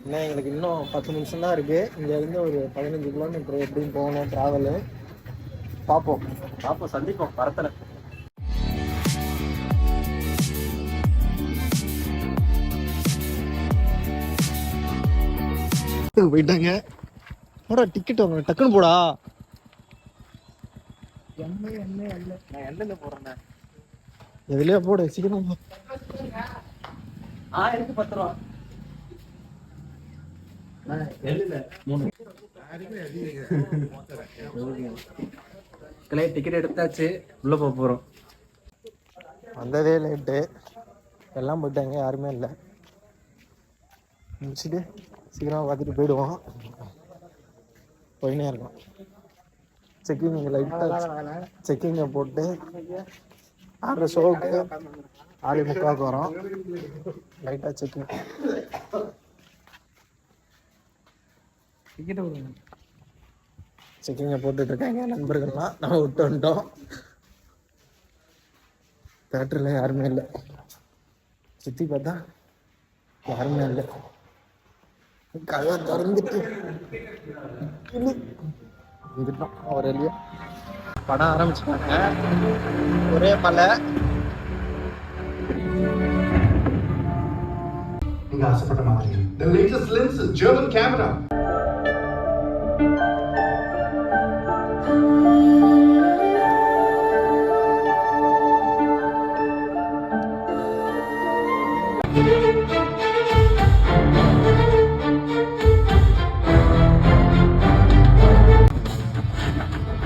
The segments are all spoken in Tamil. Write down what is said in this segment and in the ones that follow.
ஏன்னா எங்களுக்கு இன்னும் 10 நிமிஷம் தான் இருக்குது. இங்கேருந்து ஒரு 15 கிலோமீட்டர் எப்படியும் போகணும் ட்ராவலு. பார்ப்போம் சந்திப்போம் வரத்தில். போயிட்டாங்க. போடா டிக்கெட் வாங்க டக்குன்னு போடா. நான் எண்ணெய்ல போறேன். எதுலயா போடு சீக்கிரம். 1010 ரூபா. டிக்கெட் எடுத்தாச்சு, உள்ள போறோம். வந்ததே லேட்டு, எல்லாம் போயிட்டாங்க, யாருமே இல்லை. முடிச்சுட்டு சீக்கிரமாக பார்த்துட்டு போயிடுவோம். போயினே இருக்கோம். செக்கிங் லைட்டாக செக்கிங்கை போட்டு 6 ஷோவுக்கு 6:45 வரோம். லைட்டாக செக்கிங் செக்கிங்கை போட்டுட்டு இருக்காங்க நண்பர்கள்லாம். நம்ம விட்டு வந்துட்டோம். தேட்டரில் யாருமே இல்லை. சுற்றி பார்த்தா யாருமே இல்லை. கதவை திறந்துட்டு வந்துட்டோம். ஒரு வெளியே படம் ஆரம்பிச்சுட்டாங்க. ஒரே மலை. நீங்க ஆசைப்பட்ட மாதிரி the latest lenses German camera.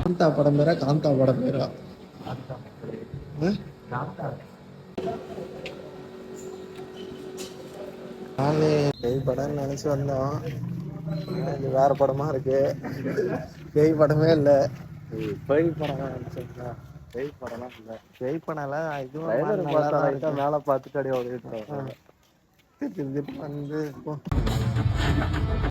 Kantha படம் பேரா காந்தா படம் பேரா நானே பேய் படம்னு நினைச்சு வந்தோம். இது வேற படமா இருக்கு. பேய் படமே இல்லை. பேய் படம் நினைச்சா பேய் படம்லாம் இல்லை. பேய் படம் இல்லை. இதுவும் மேலே பார்த்துட்டு அடியே ஓடிட்டு வந்து